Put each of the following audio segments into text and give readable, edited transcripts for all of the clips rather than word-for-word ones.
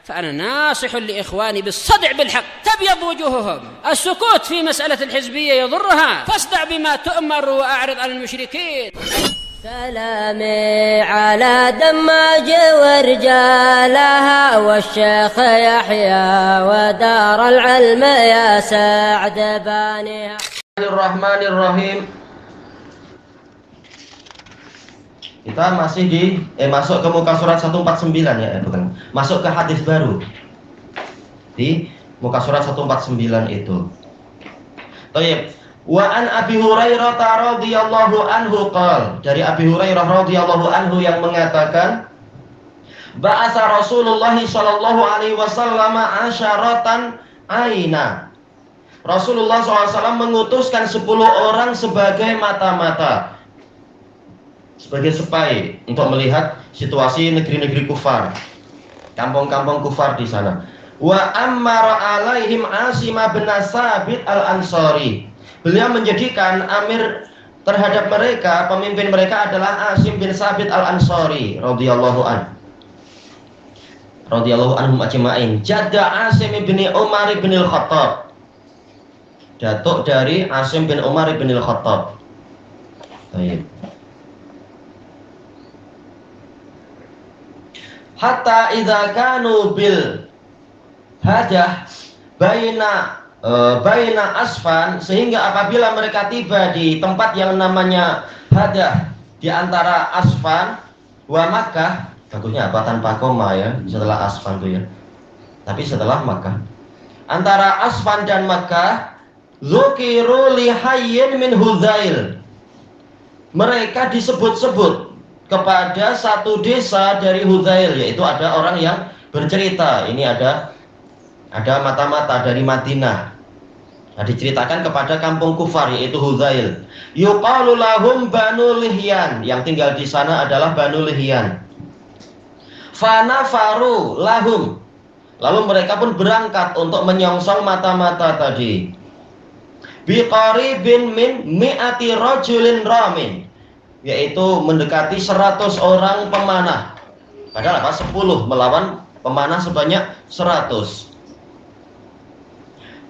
فأنا ناصح لإخواني بالصدع بالحق تبيض وجوههم. السكوت في مسألة الحزبية يضرها، فاصدع بما تؤمر وأعرض عن المشركين. سلامي على دماج ورجالها والشيخ يحيى ودار العلم يا سعد بانيها. الرحمن الرحيم. Kita masih masuk ke muka surat 149 ya, bukan. Masuk ke hadis baru. Di muka surat 149 itu. Baik. Wa an Abi Hurairah radhiyallahu anhu qala, dari Abi Hurairah radhiyallahu anhu yang mengatakan, ba'atsa Rasulullah sallallahu alaihi wasallam asyaratan aina. Rasulullah SAW mengutuskan 10 orang sebagai mata-mata, sebagai spy untuk melihat situasi negeri-negeri kufar, kampung-kampung kufar di sana. Wa ammara alaihim Asim bin Sabit al-Ansari. Beliau menjadikan amir terhadap mereka, pemimpin mereka adalah Asim bin Sabit al-Ansari radhiyallahu anhum ajma'in. Jadda Asim bin Umar bin al-Khattab. Datuk dari Asim bin Umar bin al-Khattab. Baik. Hatta idza kanu bil hadah baina asfan, sehingga apabila mereka tiba di tempat yang namanya hadah di antara Asfan wa Makkah, bagusnya apa tanpa koma ya, setelah Asfan itu ya, tapi setelah Makkah, antara Asfan dan Makkah, zukiru li hayyin min Hudzail, mereka disebut-sebut kepada satu desa dari Hudzail, yaitu ada orang yang bercerita, ini ada mata-mata dari Madinah. Nah, diceritakan kepada kampung kufar yaitu Hudzail. Yuqalu lahum Banu Lihyan, yang tinggal di sana adalah Banu Lihyan. Fanafaru lahum, lalu mereka pun berangkat untuk menyongsong mata-mata tadi. Biqaribin min mi'ati rajulin ramin, yaitu mendekati 100 orang pemanah. Padahal apa? 10 melawan pemanah sebanyak 100.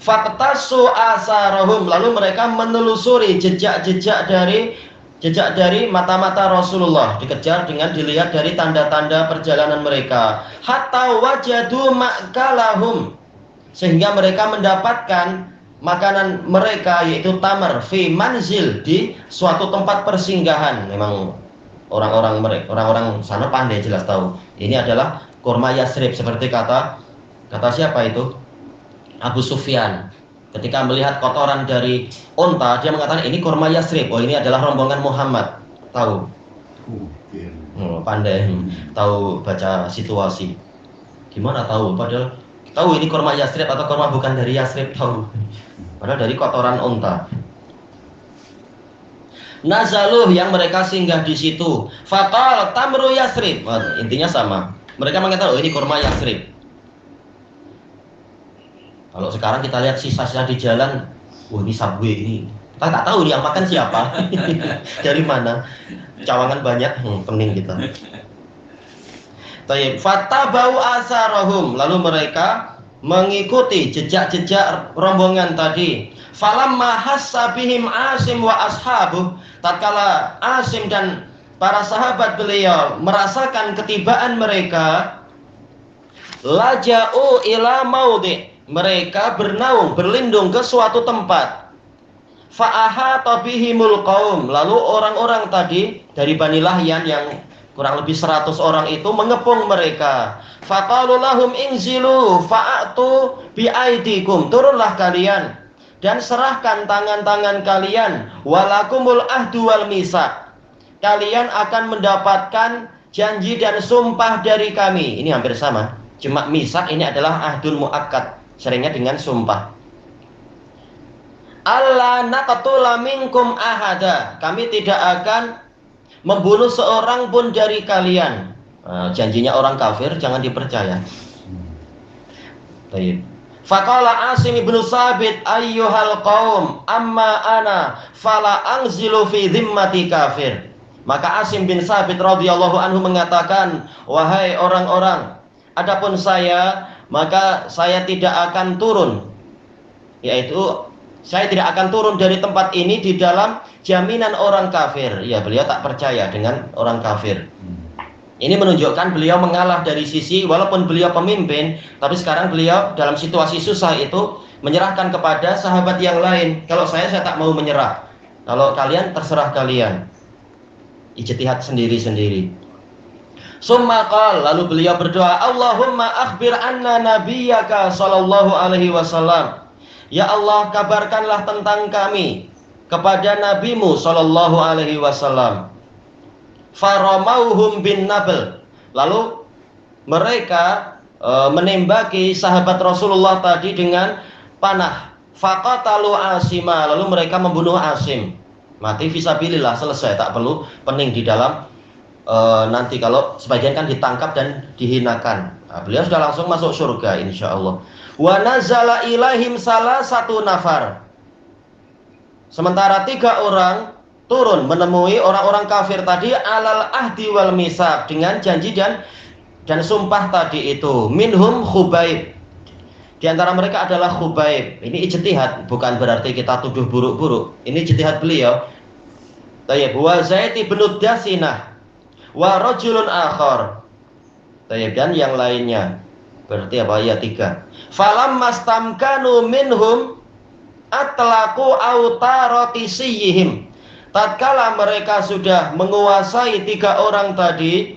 Faqtasu asarahum, lalu mereka menelusuri jejak-jejak dari mata-mata Rasulullah, dikejar dengan dilihat dari tanda-tanda perjalanan mereka. Hatta wajadu ma'kalahum, sehingga mereka mendapatkan makanan mereka, yaitu tamar fi manzil, di suatu tempat persinggahan. Memang orang-orang sana pandai, jelas tahu ini adalah kurma Yasrib, seperti kata siapa itu? Abu Sufyan. Ketika melihat kotoran dari unta, dia mengatakan ini kurma Yasrib. Oh, ini adalah rombongan Muhammad. Tahu? Pandai, tahu baca situasi. Gimana tahu? Padahal tahu ini kurma Yasrib atau kurma bukan dari Yasrib, tahu. Padahal dari kotoran unta. Nazaluh, yang mereka singgah di situ. Faqal tamru Yasrib. Intinya sama. Mereka mengatakan, oh ini kurma Yasrib. Kalau sekarang kita lihat sisa-sisa di jalan, wah ini subway ini. Kita nggak tahu yang makan siapa, dari mana. Cawangan banyak, pening kita. Tayyib, fatabau asarahum, lalu mereka mengikuti jejak-jejak rombongan tadi. Falamma hassa bihim Asim wa ashabuh, tatkala Asim dan para sahabat beliau merasakan ketibaan mereka, laja'u ila maudhi', mereka berlindung ke suatu tempat. Fa'ahata bihimul qaum, lalu orang-orang tadi dari Bani Lahyan yang kurang lebih 100 orang itu mengepung mereka. Faqalu lahum inzilu fa'atu biaidikum, turunlah kalian dan serahkan tangan-tangan kalian. Walakumul ahdu wal misak, kalian akan mendapatkan janji dan sumpah dari kami. Ini hampir sama, cuma misak ini adalah ahdul muakkad, seringnya dengan sumpah. Allah naqtula minkum ahada, kami tidak akan membunuh seorang pun dari kalian. Janjinya orang kafir jangan dipercaya. Baik. Faqala Asim bin Sabit ayyuhal qaum amma ana fala anzilu fi dhimmati kafir. Maka Asim bin Sabit radhiyallahu anhu mengatakan, wahai orang-orang, adapun saya, maka saya tidak akan turun, yaitu saya tidak akan turun dari tempat ini di dalam jaminan orang kafir. Ya, beliau tak percaya dengan orang kafir. Ini menunjukkan beliau mengalah dari sisi, walaupun beliau pemimpin, tapi sekarang beliau dalam situasi susah itu menyerahkan kepada sahabat yang lain. Kalau saya tak mau menyerah. Kalau kalian, terserah kalian. Ijtihad sendiri-sendiri. Summa qala, lalu beliau berdoa, Allahumma akhbir anna nabiyyaka sallallahu alaihi wasallam. Ya Allah, kabarkanlah tentang kami kepada nabimu sallallahu alaihi wasallam. Faramauhum bin nabl. Lalu mereka menembaki sahabat Rasulullah tadi dengan panah. Faqatalu Asima. Lalu mereka membunuh Asim. Mati fisabilillah, selesai, tak perlu pening di dalam nanti kalau sebagian kan ditangkap dan dihinakan. Nah, beliau sudah langsung masuk surga insyaallah. Wa nazala ilaihim salah satu nafar. Sementara 3 orang turun menemui orang-orang kafir tadi alal ahdi wal misaq, dengan janji dan sumpah tadi itu. Minhum Khubaib. Di antara mereka adalah Khubaib. Ini ijtihad, bukan berarti kita tuduh buruk-buruk. Ini ijtihad beliau. Tayyib, wa Zaid bin Dasinah wa rajulun akhar. Tayyib, dan yang lainnya. Berarti apa? Ya 3. Falam mastamkanu minhum atlaqu autarotisiyihim. Tatkala mereka sudah menguasai 3 orang tadi,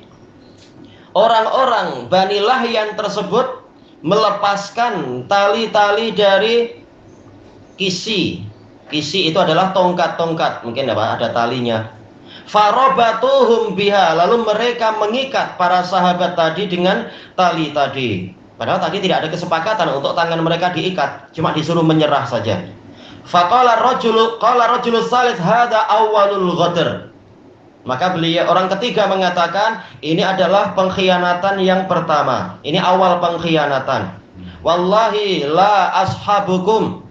orang-orang Bani Lahyan tersebut melepaskan tali-tali dari kisi. Kisi itu adalah tongkat-tongkat, mungkin ada talinya. Farobatuhum biha, lalu mereka mengikat para sahabat tadi dengan tali tadi. Padahal tadi tidak ada kesepakatan untuk tangan mereka diikat, cuma disuruh menyerah saja. Faqala rajulus salis hada awwalul ghadr. Maka beliau orang ketiga mengatakan, ini adalah pengkhianatan yang pertama. Ini awal pengkhianatan. Wallahi la ashabukum.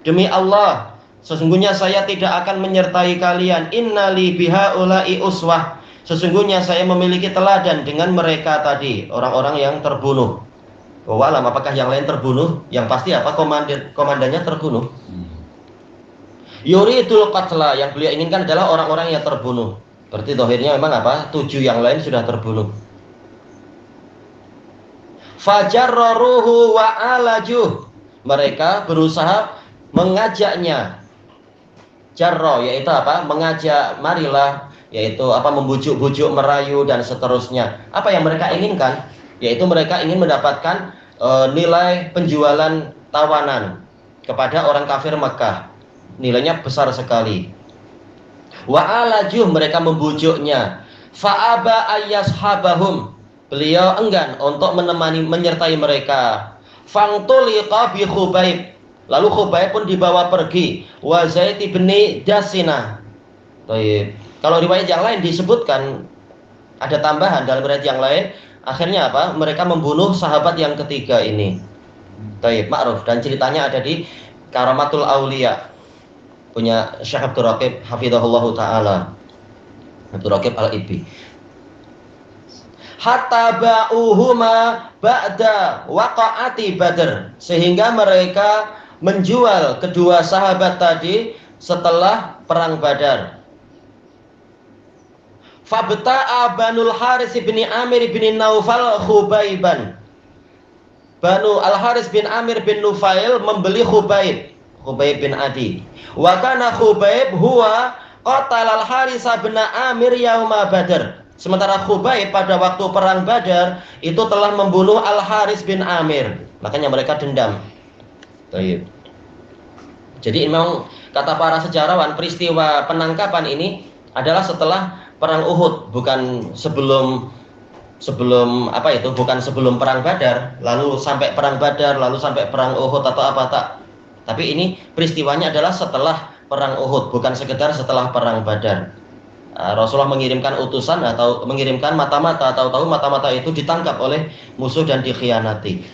Demi Allah, sesungguhnya saya tidak akan menyertai kalian. Innali bihaula'i uswah. Sesungguhnya saya memiliki teladan dengan mereka tadi, orang-orang yang terbunuh. Wallahualam, apakah yang lain terbunuh? Yang pasti apa? Komandannya terbunuh. Yuridul qatla, yang beliau inginkan adalah orang-orang yang terbunuh. Berarti dohirnya memang apa? 7 yang lain sudah terbunuh. Fajarruhu wa alajuh. Mereka berusaha mengajaknya. Jarro, yaitu apa? Mengajak, marilah, yaitu apa? Membujuk-bujuk, merayu dan seterusnya. Apa yang mereka inginkan? Yaitu mereka ingin mendapatkan nilai penjualan tawanan kepada orang kafir Makkah. Nilainya besar sekali. Wa alajuh, mereka membujuknya. Fa'aba ayyashabahum, beliau enggan untuk menyertai mereka. Fangtuliqa bi Khubaib, lalu Khubaib pun dibawa pergi. Wa Zaid bin Dasinah. Kalau riwayat yang lain disebutkan ada tambahan dalam riwayat yang lain. Akhirnya apa? Mereka membunuh sahabat yang ketiga ini. Ma'ruf, dan ceritanya ada di Karamatul Aulia, punya Syekh Abdul Raqib hafizahullahu taala, Abdul Raqib Al-Ibi. Hatta ba'uhuma ba'da waqa'ati Badr, sehingga mereka menjual kedua sahabat tadi setelah perang Badar. Fabta'a Banul Haris bin Amir bin Naufal Khubaiban. Banu Al-Haris bin Amir bin Nufail membeli Khubaib bin Adi. Wa kana Khubaib huwa qatala Al-Haris bin Amir yauma Badr. Sementara Khubaib pada waktu perang Badar itu telah membunuh Al-Haris bin Amir. Makanya mereka dendam. Jadi memang kata para sejarawan, peristiwa penangkapan ini adalah setelah perang Uhud, bukan sebelum bukan sebelum perang Badar, lalu sampai perang Badar, lalu sampai perang Uhud atau apa, tak. Tapi ini peristiwanya adalah setelah perang Uhud, bukan sekedar setelah perang Badar. Rasulullah mengirimkan utusan atau mengirimkan mata-mata, tahu-tahu mata-mata itu ditangkap oleh musuh dan dikhianati.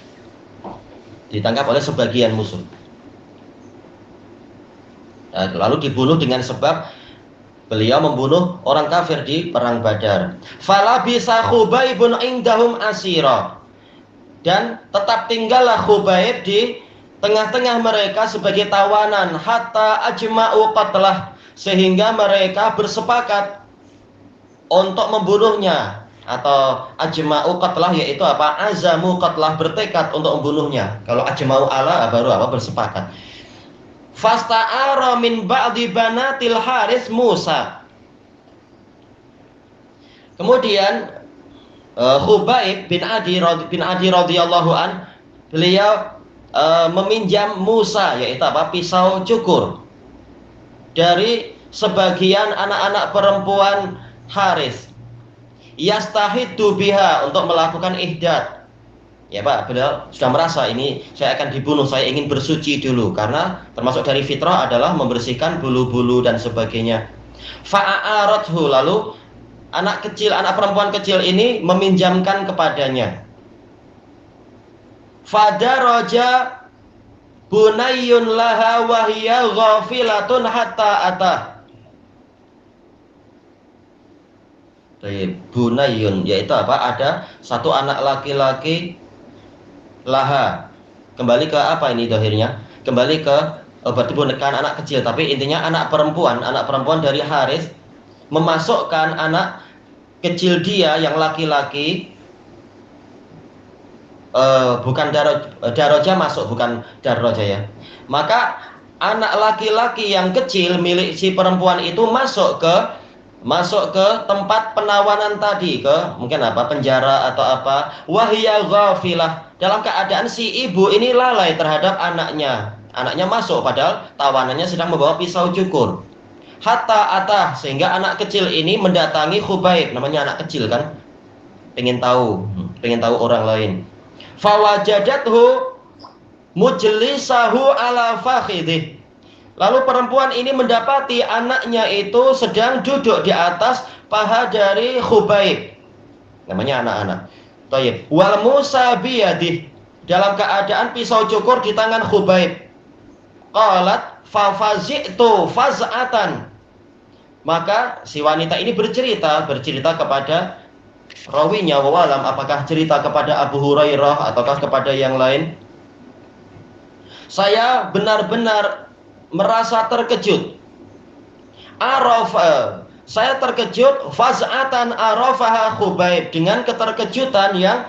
Ditangkap oleh sebagian musuh. Lalu dibunuh dengan sebab beliau membunuh orang kafir di perang Badar. Falabisa Khubaibun indahum asira. Dan tetap tinggallah Khubaib di tengah-tengah mereka sebagai tawanan hatta ajma'u qatlah, sehingga mereka bersepakat untuk membunuhnya, atau ajma'u qatlah yaitu apa? Azamu qatlah, bertekad untuk membunuhnya. Kalau ajma'u ala baru apa? Bersepakat. Fasta'ara min ba'di banatil Haris Musa. Kemudian Khubaib bin Adi radhiyallahu an, beliau meminjam Musa, yaitu apa? Pisau cukur, dari sebagian anak-anak perempuan Haris. Yastahiddu biha, untuk melakukan ihdad. Ya Pak, beliau sudah merasa ini saya akan dibunuh, saya ingin bersuci dulu, karena termasuk dari fitrah adalah membersihkan bulu-bulu dan sebagainya. Fa'arathu, lalu anak perempuan kecil ini meminjamkan kepadanya. Fadaraja bunayyun laha wa hiya ghafilatun hatta atah. Bunayyun yaitu apa? Ada satu anak laki-laki laha. Kembali ke apa ini dohirnya? Kembali ke berarti bukan anak kecil, tapi intinya anak perempuan dari Haris memasukkan anak kecil dia yang laki-laki, bukan daroja masuk, bukan daroja ya. Maka anak laki-laki yang kecil milik si perempuan itu masuk ke tempat penawanan tadi, ke mungkin apa, penjara atau apa. Wahya ghafilah, dalam keadaan si ibu ini lalai terhadap anaknya. Anaknya masuk padahal tawanannya sedang membawa pisau cukur. Hatta atah, sehingga anak kecil ini mendatangi Khubaib. Namanya anak kecil kan, pengen tahu orang lain. Fawajadathu mujlisahu ala fakhidih. Lalu perempuan ini mendapati anaknya itu sedang duduk di atas paha dari Khubaib. Namanya anak-anak. Thayyib. Wal Musa biyadih, dalam keadaan pisau cukur di tangan Khubaib. Qalat fafazi'tu faz'atan. Maka si wanita ini bercerita kepada rawinya, wawalam apakah cerita kepada Abu Hurairah ataukah kepada yang lain. Saya benar-benar merasa terkejut. Saya terkejut faz'atan arafaha Khubaib, dengan keterkejutan yang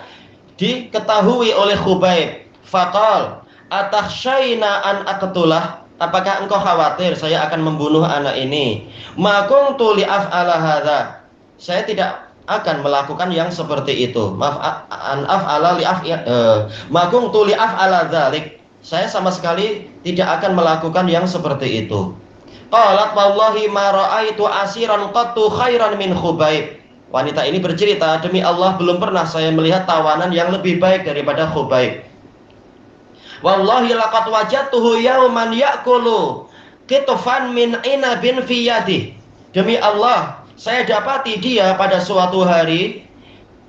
diketahui oleh Khubaib. Faqal atakhshaina an aqtulah, apakah engkau khawatir saya akan membunuh anak ini? Ma kuntu li af'ala hadza, saya tidak akan melakukan yang seperti itu. Ma kuntu li af'ala dzalik, saya sama sekali tidak akan melakukan yang seperti itu. Qalat wallahi ma ra'aitu asiran qattu khairan min Khubaib. Wanita ini bercerita, demi Allah belum pernah saya melihat tawanan yang lebih baik daripada Khubaib. Wallahi laqad wajadtuhu yauman ya'kulu qitfan min inabin fi yadihi. Demi Allah, saya dapati dia pada suatu hari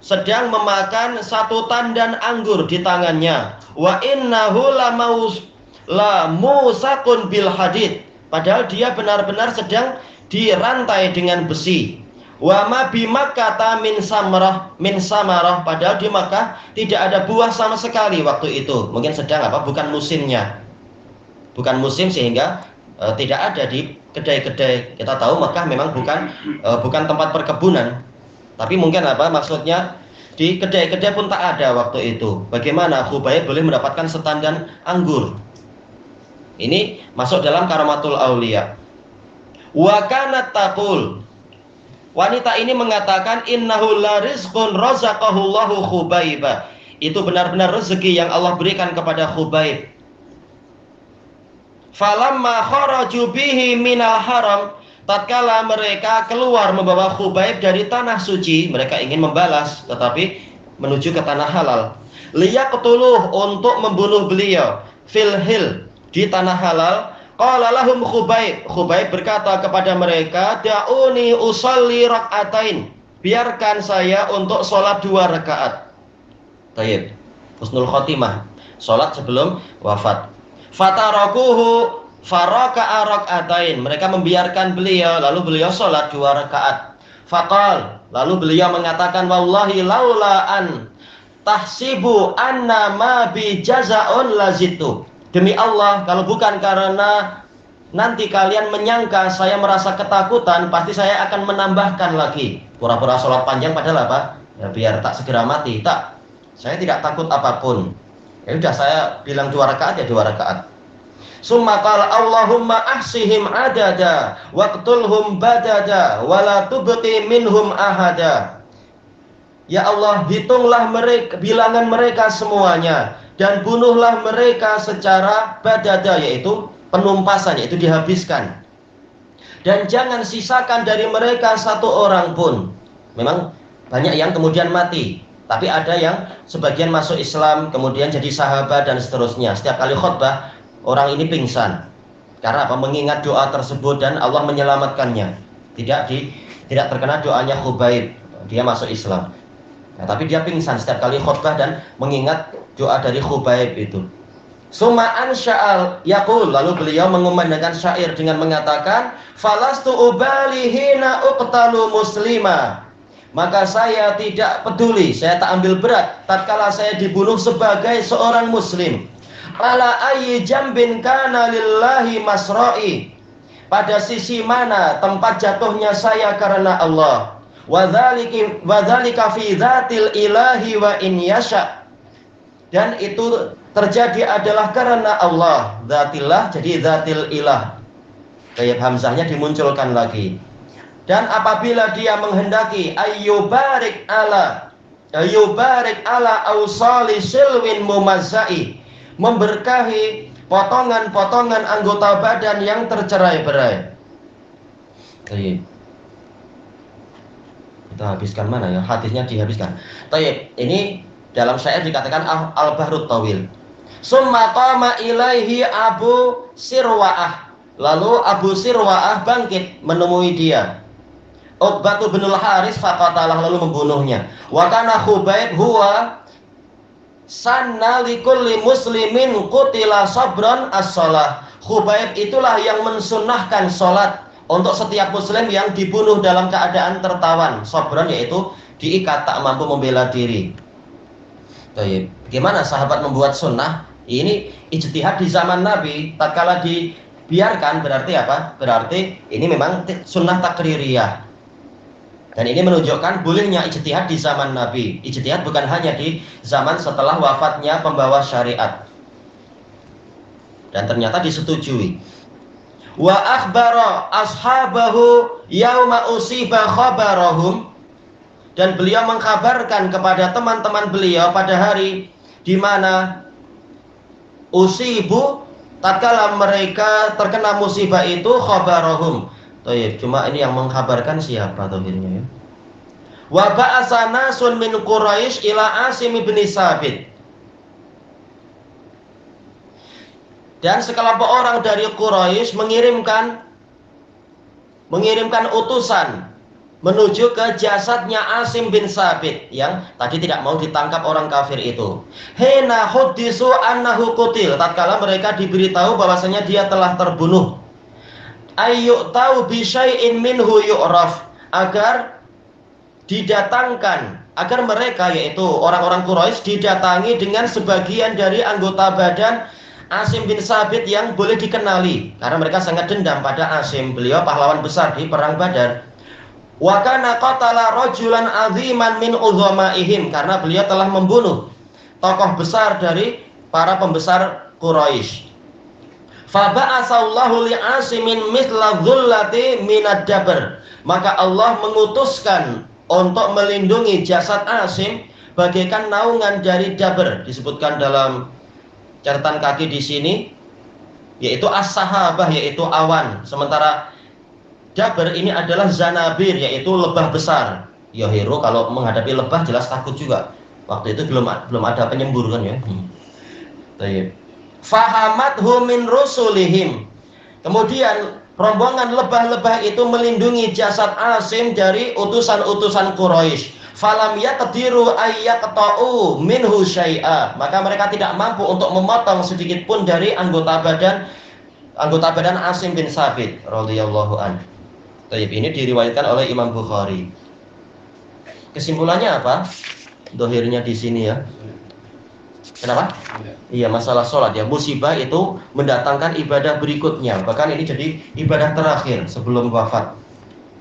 sedang memakan satu tandan anggur di tangannya. Wa innahu la musaqun bil hadid, padahal dia benar-benar sedang dirantai dengan besi. Wa ma bi Makkah min samarah, padahal di Makkah tidak ada buah sama sekali waktu itu. Mungkin sedang apa? Bukan musimnya. Bukan musim sehingga tidak ada di kedai-kedai. Kita tahu Makkah memang bukan tempat perkebunan. Tapi mungkin apa maksudnya, di kedai-kedai pun tak ada waktu itu. Bagaimana Khubaib boleh mendapatkan setandan anggur? Ini masuk dalam karamatul aulia. Wa kanat taqul, wanita ini mengatakan, innahu la rizqun razaqahullahu Khubaiba, itu benar-benar rezeki yang Allah berikan kepada Khubaib. Falamma kharaju bihi minal haram, tatkala mereka keluar membawa Khubaib dari tanah suci, mereka ingin membalas tetapi menuju ke tanah halal. Liyaqtuluh, untuk membunuh beliau, fil hil, di tanah halal. Qala lahum Khubaib berkata kepada mereka, da'uni usalli rak'atain, biarkan saya untuk sholat 2 rakaat. Tayyib, husnul khotimah, sholat sebelum wafat. Fatarakuhu faraka'a rak'atain, mereka membiarkan beliau, lalu beliau sholat 2 rakaat. Faqal, lalu beliau mengatakan, wallahi laula an tahsibu anna ma bi jazaun lazitu. Demi Allah, kalau bukan karena nanti kalian menyangka saya merasa ketakutan, pasti saya akan menambahkan lagi. Pura-pura sholat panjang padahal apa? Ya biar tak segera mati. Tak, saya tidak takut apapun. Ya udah, saya bilang 2 rakaat ya 2 rakaat. Summa qala Allahumma ahsihim adada waqtulhum badada wala tubqi minhum ahada. Ya Allah, hitunglah mereka, bilangan mereka semuanya, dan bunuhlah mereka secara badada, yaitu penumpasan, yaitu dihabiskan. Dan jangan sisakan dari mereka 1 orang pun. Memang banyak yang kemudian mati, tapi ada yang sebagian masuk Islam, kemudian jadi sahabat dan seterusnya. Setiap kali khutbah, orang ini pingsan. Karena apa? Mengingat doa tersebut dan Allah menyelamatkannya. Tidak terkena doanya Khubaib. Dia masuk Islam. Nah, tapi dia pingsan setiap kali khutbah dan mengingat doa dari Khubaib itu. Suma'an sya'al yaqul, lalu beliau mengumandangkan syair dengan mengatakan, falastu ubali hina uqtalu muslima. Maka saya tidak peduli, saya tak ambil berat tatkala saya dibunuh sebagai seorang muslim. Ala ayyi jambin kana lillahi masra'i. Pada sisi mana tempat jatuhnya saya karena Allah. Wa dzalika fi dzatil ilahi wa in yasha. Dan itu terjadi adalah karena Allah. Dzatillah jadi dzatil ilah. Kayak hamzahnya dimunculkan lagi. Dan apabila dia menghendaki ayyubarik ala awsali silwin mumazzai, memberkahi potongan-potongan anggota badan yang tercerai-berai. Baik. Kita habiskan mana ya? Hadisnya dihabiskan. Baik, ini dalam syair dikatakan al-bahrut tawil. Summa qama ilaihi Abu Sirwa'ah. Lalu Abu Sirwa'ah bangkit menemui dia. Uqbatu binul Haris faqatalah, lalu membunuhnya. Wa kana Khubaib huwa sanna likulli muslimin qutila sabran as-shalah. Khubaib itulah yang mensunnahkan sholat untuk setiap muslim yang dibunuh dalam keadaan tertawan. Sabran yaitu diikat, tak mampu membela diri. Baik. Bagaimana sahabat membuat sunnah? Ini ijtihad di zaman Nabi. Tatkala dibiarkan berarti apa? Berarti ini memang sunnah takririyah. Dan ini menunjukkan bolehnya ijtihad di zaman Nabi. Ijtihad bukan hanya di zaman setelah wafatnya pembawa syariat. Dan ternyata disetujui. Wa akhbara ashabahu yauma usiba khabarahum. Dan beliau mengkabarkan kepada teman-teman beliau pada hari di mana usibu, tatkala mereka terkena musibah itu, khabarahum. Cuma ini yang mengkabarkan siapa akhirnya ya? Wa ba'asa nasun min Quraisy ila Asim bin Sabit. Dan sekelompok orang dari Quraisy mengirimkan utusan menuju ke jasadnya Asim bin Sabit yang tadi tidak mau ditangkap orang kafir itu. Hina huddisu annahu qutil, tatkala mereka diberitahu bahwasanya dia telah terbunuh. Ayyu'tau bi syai'in minhu yu'raf, agar didatangkan, agar mereka yaitu orang-orang Quraisy didatangi dengan sebagian dari anggota badan Asim bin Sabit yang boleh dikenali, karena mereka sangat dendam pada Asim. Beliau pahlawan besar di perang Badar. Wa kana qatala rajulan aziman min udzamaihim, karena beliau telah membunuh tokoh besar dari para pembesar Quraisy. Fa ba'asallahu li Asimin mithla dhullati minad dabr, maka Allah mengutuskan untuk melindungi jasad Asim bagaikan naungan dari dabr. Disebutkan dalam catatan kaki di sini, yaitu as-sahabah, yaitu awan. Sementara dabr ini adalah zanabir, yaitu lebah besar. Ya hero kalau menghadapi lebah jelas takut juga. Waktu itu belum ada penyembur kan ya. Baik. Fahamathu min rusulihim. Kemudian rombongan lebah-lebah itu melindungi jasad Asim dari utusan-utusan Quraisy. Falam yaqdiru ayyaqta'u minhu syai'a, maka mereka tidak mampu untuk memotong sedikit pun dari anggota badan Asim bin Sabit radhiyallahu an. Baik, ini diriwayatkan oleh Imam Bukhari. Kesimpulannya apa? dohirnya di sini ya. Kenapa? Iya, masalah sholat ya. Musibah itu mendatangkan ibadah berikutnya. Bahkan ini jadi ibadah terakhir sebelum wafat.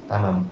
Tamam.